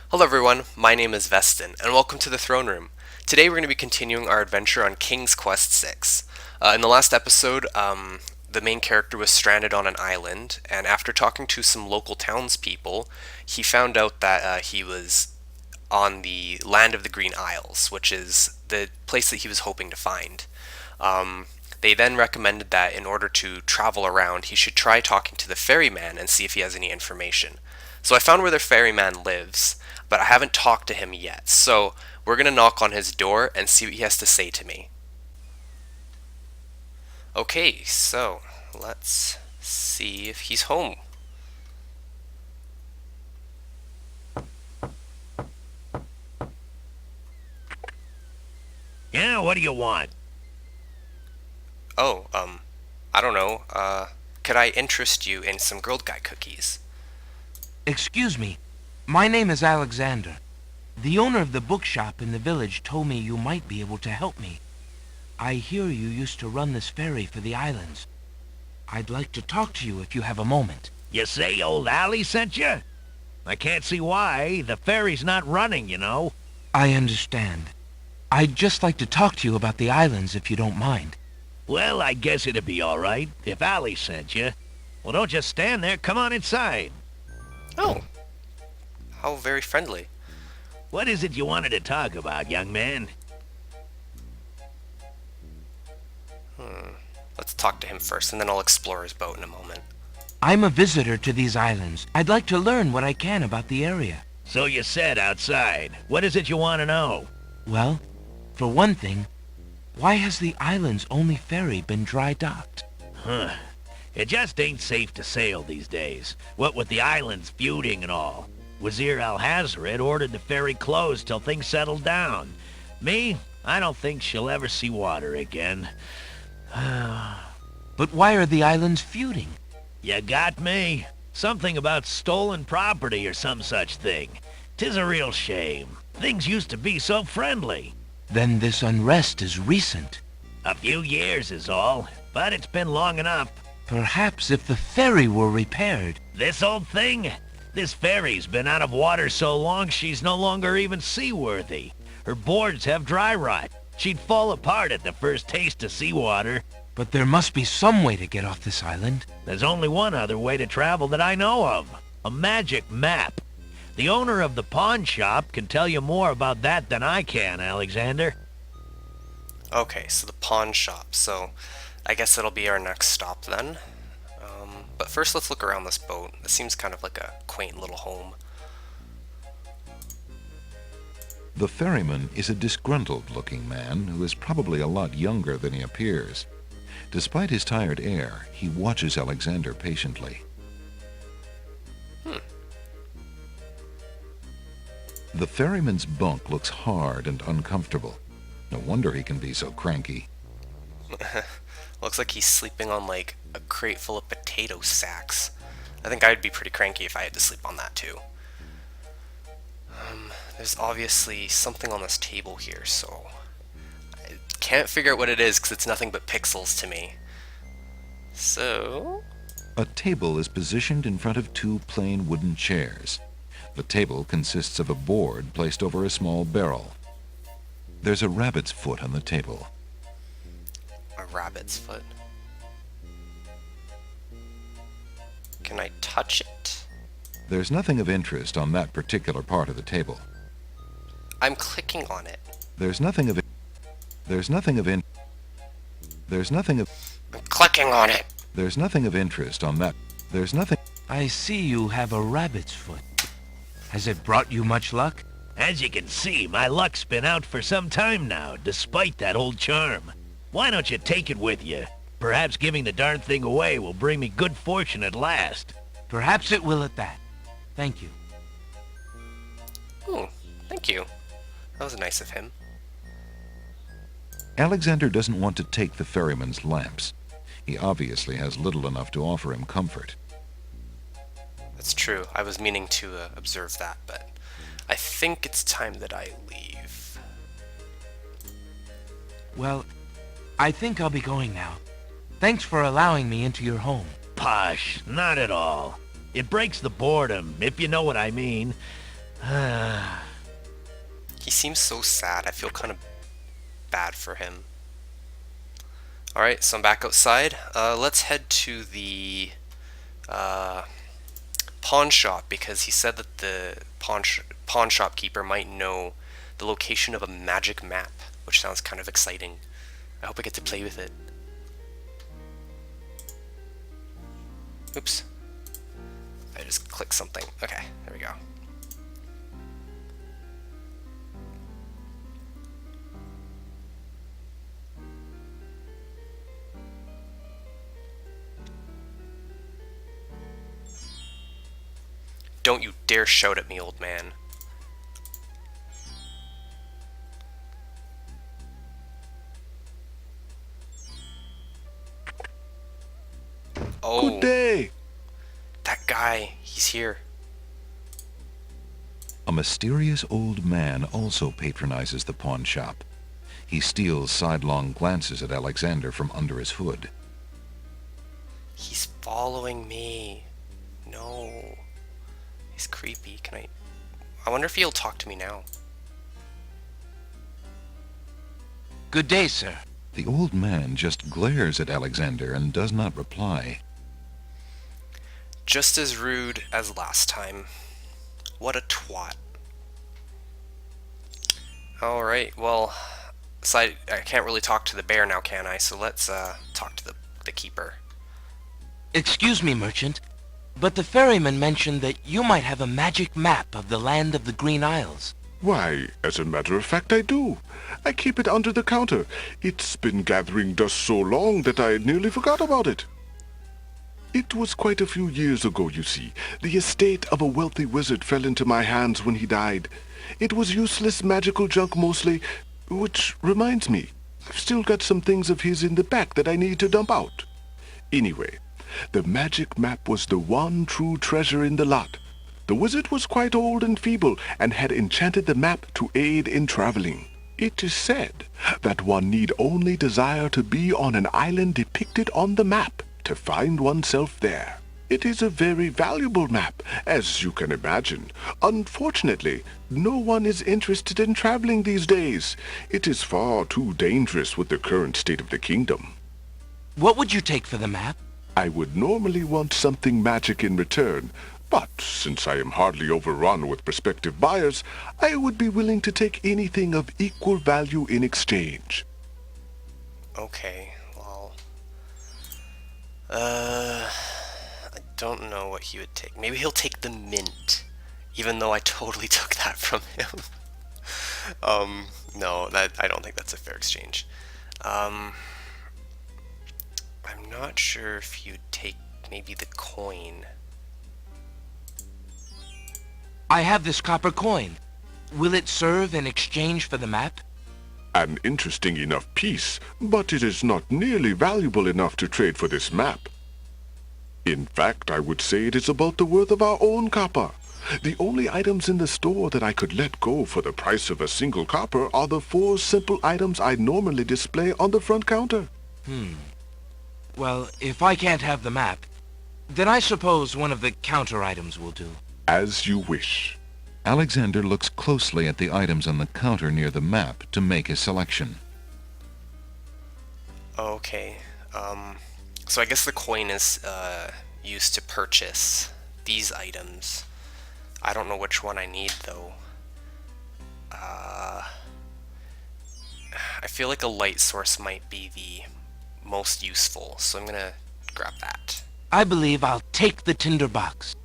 Hello everyone, my name is Veston, and welcome to the Throne Room. Today we're going to be continuing our adventure on King's Quest VI. In the last episode, the main character was stranded on an island, and after talking to some local townspeople, he found out that he was on the land of the Green Isles, which is the place that he was hoping to find. They then recommended that in order to travel around, he should try talking to the ferryman and see if he has any information. So I found where the ferryman lives, but I haven't talked to him yet. So we're going to knock on his door and see what he has to say to me. Okay, so let's see if he's home. Yeah, what do you want? Oh, I don't know. Could I interest you in some grilled guy cookies? Excuse me. My name is Alexander. The owner of the bookshop in the village told me you might be able to help me. I hear you used to run this ferry for the islands. I'd like to talk to you if you have a moment. You say old Allie sent you? I can't see why. The ferry's not running, you know. I understand. I'd just like to talk to you about the islands if you don't mind. Well, I guess it'd be all right if Allie sent you. Well, don't just stand there. Come on inside. Oh, how very friendly. What is it you wanted to talk about, young man? Let's talk to him first, and then I'll explore his boat in a moment. I'm a visitor to these islands. I'd like to learn what I can about the area. So you said outside. What is it you want to know? Well, for one thing, why has the island's only ferry been dry docked? Huh. It just ain't safe to sail these days. What with the islands feuding and all. Wazir Al-Hazred ordered the ferry closed till things settled down. Me, I don't think she'll ever see water again. But why are the islands feuding? You got me. Something about stolen property or some such thing. 'Tis a real shame. Things used to be so friendly. Then this unrest is recent. A few years is all, but it's been long enough. Perhaps if the ferry were repaired. This old thing? This ferry's been out of water so long she's no longer even seaworthy. Her boards have dry rot. She'd fall apart at the first taste of seawater. But there must be some way to get off this island. There's only one other way to travel that I know of. A magic map. The owner of the pawn shop can tell you more about that than I can, Alexander. Okay, so the pawn shop. So I guess that'll be our next stop then. But first let's look around this boat. This seems kind of like a quaint little home. The ferryman is a disgruntled-looking man who is probably a lot younger than he appears. Despite his tired air, he watches Alexander patiently. The ferryman's bunk looks hard and uncomfortable. No wonder he can be so cranky. Looks like he's sleeping on like a crate full of potato sacks. I think I'd be pretty cranky if I had to sleep on that too. There's obviously something on this table here, so I can't figure out what it is because it's nothing but pixels to me. So... A table is positioned in front of two plain wooden chairs. The table consists of a board placed over a small barrel. There's a rabbit's foot on the table. A rabbit's foot. Can I touch it? There's nothing of interest on that particular part of the table. I'm clicking on it. There's nothing of There's nothing of I'm clicking on it. There's nothing of interest on that. There's nothing. I see you have a rabbit's foot. Has it brought you much luck? As you can see, my luck's been out for some time now, despite that old charm. Why don't you take it with you? Perhaps giving the darn thing away will bring me good fortune at last. Perhaps it will at that. Thank you. Oh, thank you. That was nice of him. Alexander doesn't want to take the ferryman's lamps. He obviously has little enough to offer him comfort. That's true. I was meaning to observe that, but I think it's time that I leave. Well, I think I'll be going now. Thanks for allowing me into your home. Posh, not at all. It breaks the boredom, if you know what I mean. He seems so sad. I feel kind of bad for him. Alright, so I'm back outside. Let's head to the pawn shop, because he said that the pawn shop keeper might know the location of a magic map, which sounds kind of exciting. I hope I get to play with it. Oops. I just clicked something. Okay, there we go. Don't you dare shout at me, old man. Oh. Good day. That guy, he's here. A mysterious old man also patronizes the pawn shop. He steals sidelong glances at Alexander from under his hood. He's following me. No. He's creepy. I wonder if he'll talk to me now. Good day, sir. The old man just glares at Alexander and does not reply. Just as rude as last time. What a twat. Alright, well, so I can't really talk to the bear now, can I? So let's talk to the keeper. Excuse me, merchant, but the ferryman mentioned that you might have a magic map of the land of the Green Isles. Why, as a matter of fact, I do. I keep it under the counter. It's been gathering dust so long that I nearly forgot about it. It was quite a few years ago, you see. The estate of a wealthy wizard fell into my hands when he died. It was useless magical junk mostly, which reminds me, I've still got some things of his in the back that I need to dump out. Anyway, the magic map was the one true treasure in the lot. The wizard was quite old and feeble, and had enchanted the map to aid in traveling. It is said that one need only desire to be on an island depicted on the map to find oneself there. It is a very valuable map, as you can imagine. Unfortunately, no one is interested in traveling these days. It is far too dangerous with the current state of the kingdom. What would you take for the map? I would normally want something magic in return, but since I am hardly overrun with prospective buyers, I would be willing to take anything of equal value in exchange. Okay, well... I don't know what he would take. Maybe he'll take the mint, even though I totally took that from him. No, I don't think that's a fair exchange. I'm not sure if he would take maybe the coin. I have this copper coin. Will it serve in exchange for the map? An interesting enough piece, but it is not nearly valuable enough to trade for this map. In fact, I would say it is about the worth of our own copper. The only items in the store that I could let go for the price of a single copper are the 4 simple items I normally display on the front counter. Well, if I can't have the map, then I suppose one of the counter items will do. As you wish. Alexander looks closely at the items on the counter near the map to make his selection. Okay, so I guess the coin is used to purchase these items. I don't know which one I need, though. I feel like a light source might be the most useful, so I'm gonna grab that. I believe I'll take the tinder box.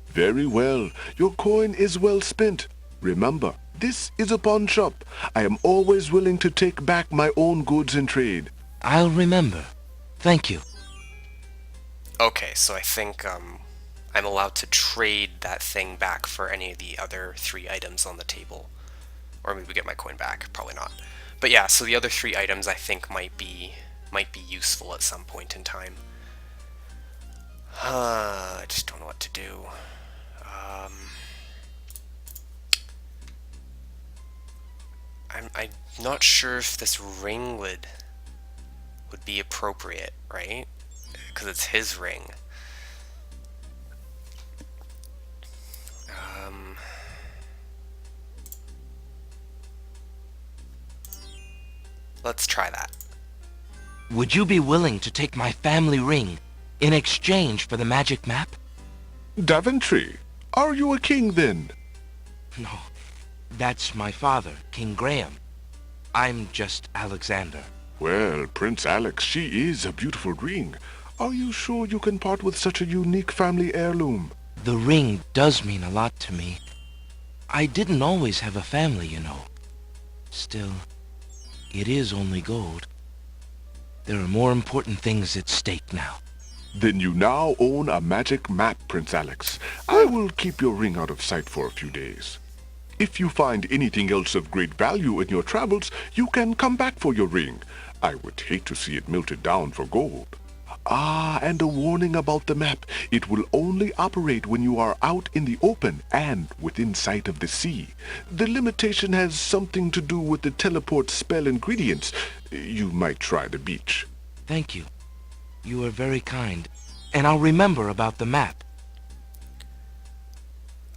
Very well. Your coin is well spent. Remember, this is a pawn shop. I am always willing to take back my own goods in trade. I'll remember. Thank you. Okay, so I think I'm allowed to trade that thing back for any of the other 3 items on the table. Or maybe get my coin back. Probably not. But yeah, so the other 3 items I think might be useful at some point in time. I just don't know what to do. I'm not sure if this ring would be appropriate, right? Because it's his ring. Let's try that. Would you be willing to take my family ring in exchange for the magic map? Daventry, are you a king then? No, that's my father, King Graham. I'm just Alexander. Well, Prince Alex, she is a beautiful ring. Are you sure you can part with such a unique family heirloom? The ring does mean a lot to me. I didn't always have a family, you know. Still, it is only gold. There are more important things at stake now. Then you now own a magic map, Prince Alex. I will keep your ring out of sight for a few days. If you find anything else of great value in your travels, you can come back for your ring. I would hate to see it melted down for gold. Ah, and a warning about the map. It will only operate when you are out in the open and within sight of the sea. The limitation has something to do with the teleport spell ingredients. You might try the beach. Thank you. You are very kind, and I'll remember about the map.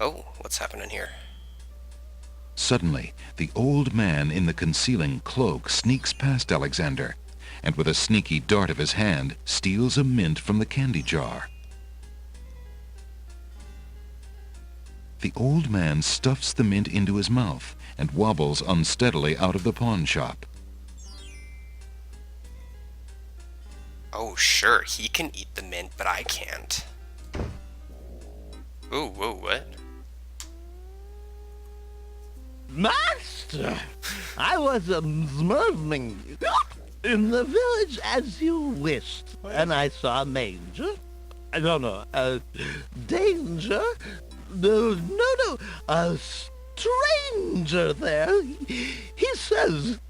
Oh, what's happening here? Suddenly, the old man in the concealing cloak sneaks past Alexander, and with a sneaky dart of his hand, steals a mint from the candy jar. The old man stuffs the mint into his mouth and wobbles unsteadily out of the pawn shop. Oh, sure, he can eat the mint, but I can't. Ooh, whoa, what? Master, I was smuggling in the village as you wished, and I saw a manger. I don't know, a danger? No, a stranger there. He says,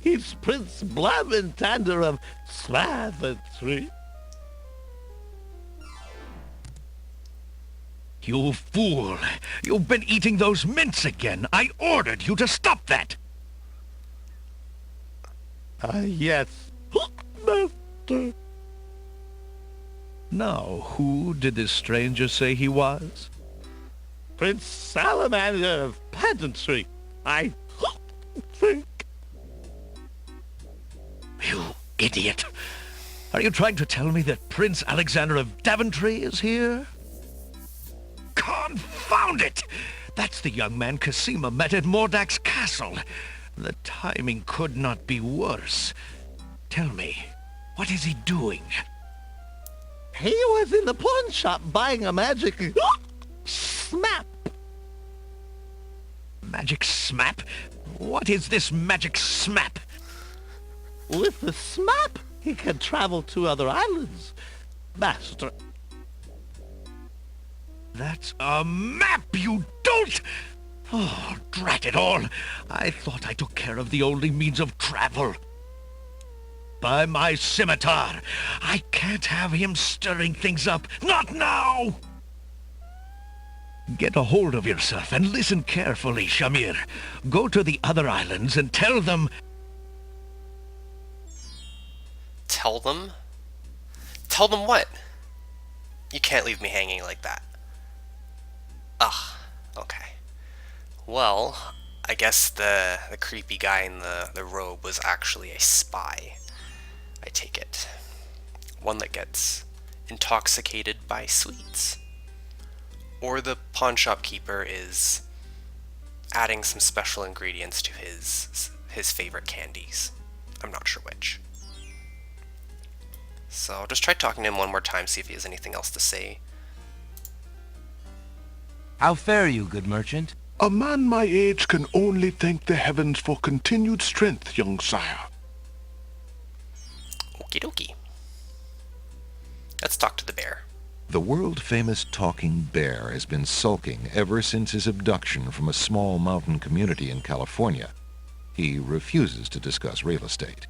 he's Prince Blamentander of Slaventry. You fool! You've been eating those mints again! I ordered you to stop that! Yes, Master. Now, who did this stranger say he was? Prince Salamander of Pageantry, I think. You idiot! Are you trying to tell me that Prince Alexander of Daventry is here? Confound it! That's the young man Cassima met at Mordak's castle. The timing could not be worse. Tell me, what is he doing? He was in the pawn shop buying a magic smap. Magic smap? What is this magic smap? With the smap, he can travel to other islands, Master. That's a map, you dolt! Oh, drat it all! I thought I took care of the only means of travel. By my scimitar, I can't have him stirring things up. Not now! Get a hold of yourself and listen carefully, Shamir. Go to the other islands and tell them... Tell them? Tell them what? You can't leave me hanging like that. Ugh, okay. Well, I guess the creepy guy in the robe was actually a spy. I take it. One that gets intoxicated by sweets. Or the pawn shop keeper is adding some special ingredients to his favorite candies. I'm not sure which. So I'll just try talking to him one more time, see if he has anything else to say. How fare you, good merchant? A man my age can only thank the heavens for continued strength, young sire. Okie dokie. Let's talk to the bear. The world-famous talking bear has been sulking ever since his abduction from a small mountain community in California. He refuses to discuss real estate.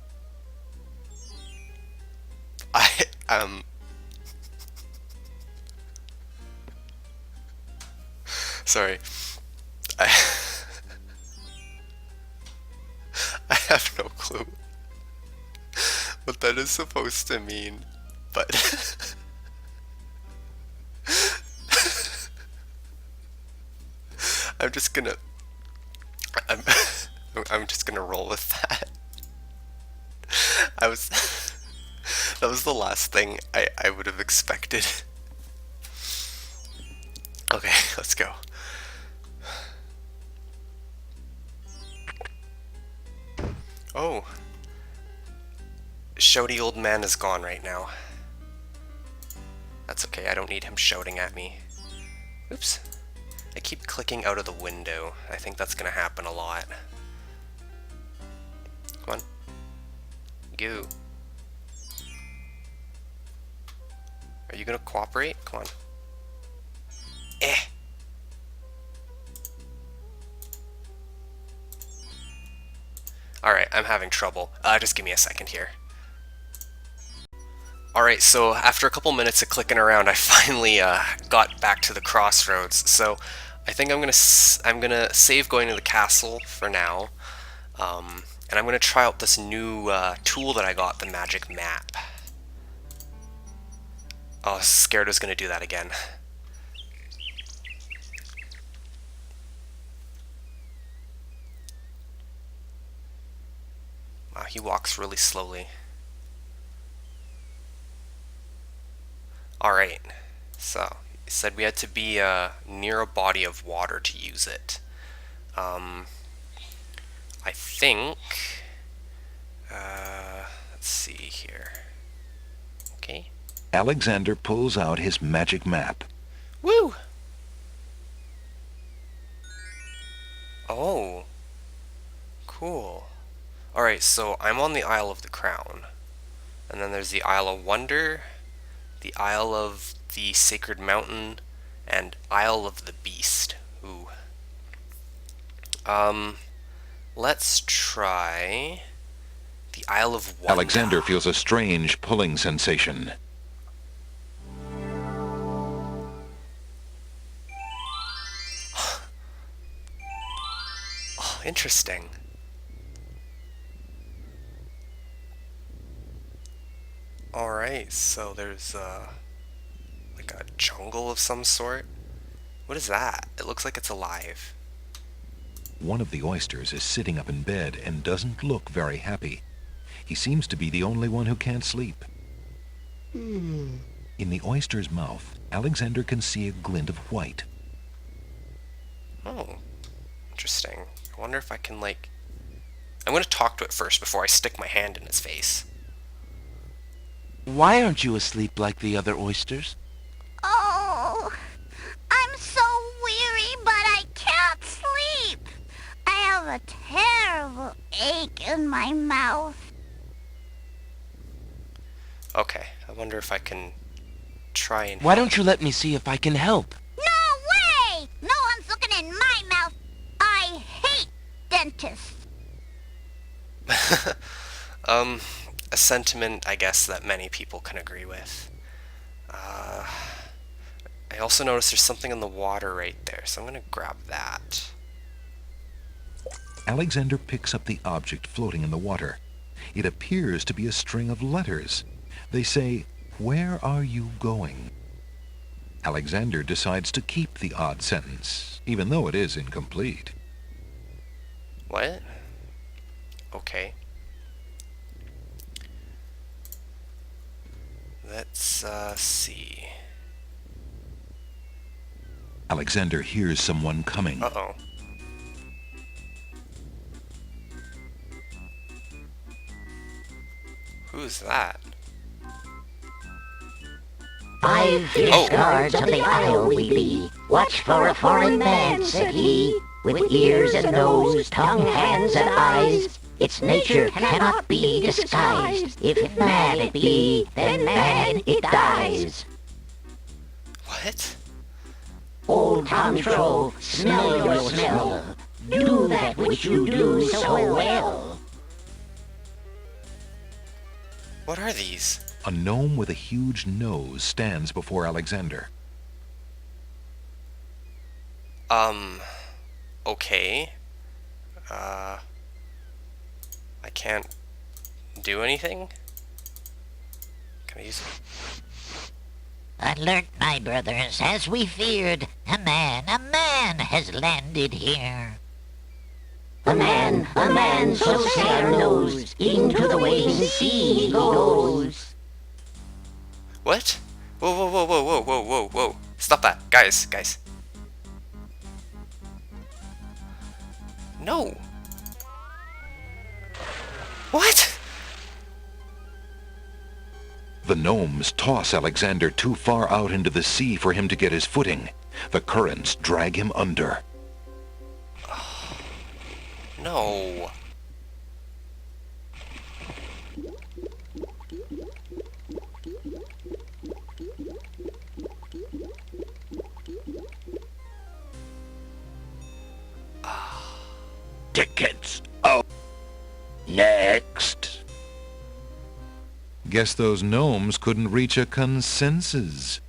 Sorry. I have no clue what that is supposed to mean, but I'm just gonna roll with that. I was... that was the last thing I would have expected. Okay, let's go. Oh. Shouty old man is gone right now. That's okay, I don't need him shouting at me. Oops. I keep clicking out of the window. I think that's gonna happen a lot. Come on. Go. Are you gonna cooperate? Come on. Eh. Alright, I'm having trouble. Just give me a second here. Alright, so after a couple minutes of clicking around, I finally got back to the crossroads. So I think I'm gonna save going to the castle for now, and I'm gonna try out this new tool that I got, the magic map. Oh, I was scared I was gonna do that again. Wow, he walks really slowly. Alright, so it said we had to be near a body of water to use it. I think, let's see here. Okay. Alexander pulls out his magic map. Woo! Oh, cool. Alright, so I'm on the Isle of the Crown. And then there's the Isle of Wonder, the Isle of the Sacred Mountain, and Isle of the Beast. Ooh. Let's try the Isle of Wonder. Alexander feels a strange pulling sensation. Oh, interesting. Alright, so there's like a jungle of some sort. What is that? It looks like it's alive. One of the oysters is sitting up in bed and doesn't look very happy. He seems to be the only one who can't sleep. In the oyster's mouth, Alexander can see a glint of white. Oh, interesting. I wonder if I can, like... I'm going to talk to it first before I stick my hand in its face. Why aren't you asleep like the other oysters? Oh, I'm so weary, but I can't sleep. I have a terrible ache in my mouth. Okay, I wonder if I can try and... Why don't you let me see if I can help? No way! No one's looking in my mouth. I hate dentists. A sentiment, I guess, that many people can agree with. I also noticed there's something in the water right there, so I'm going to grab that. Alexander picks up the object floating in the water. It appears to be a string of letters. They say, "Where are you going?" Alexander decides to keep the odd sentence, even though it is incomplete. What? Okay. Let's see. Alexander hears someone coming. Uh-oh. Who's that? 5 fierce guards of the isle we be. Watch for a foreign man, said he, with ears and nose, tongue, hands, and eyes. Its nature cannot be disguised. If man it be, then man it dies. What? Old Tom Troll, smell your smell. Do that which you do so well. What are these? A gnome with a huge nose stands before Alexander. Okay. I can't do anything? Can I use it? Alert, my brothers, as we feared. A man has landed here. A man, so Sailor knows, into the waiting sea he goes. What? Whoa, whoa, whoa, whoa, whoa, whoa, whoa, whoa. Stop that. Guys. No. What? The gnomes toss Alexander too far out into the sea for him to get his footing. The currents drag him under. No. Tickets. Oh. Next. Guess those gnomes couldn't reach a consensus.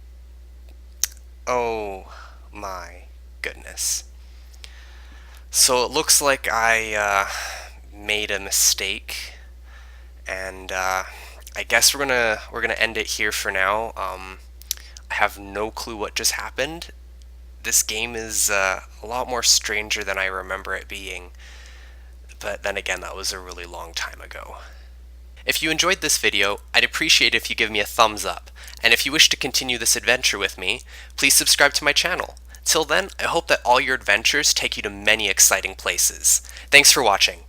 Oh my goodness. So it looks like I made a mistake, and I guess we're gonna end it here for now. I have no clue what just happened. This game is a lot more stranger than I remember it being, but then again, that was a really long time ago. If you enjoyed this video, I'd appreciate it if you give me a thumbs up, and if you wish to continue this adventure with me, please subscribe to my channel. Till then, I hope that all your adventures take you to many exciting places. Thanks for watching.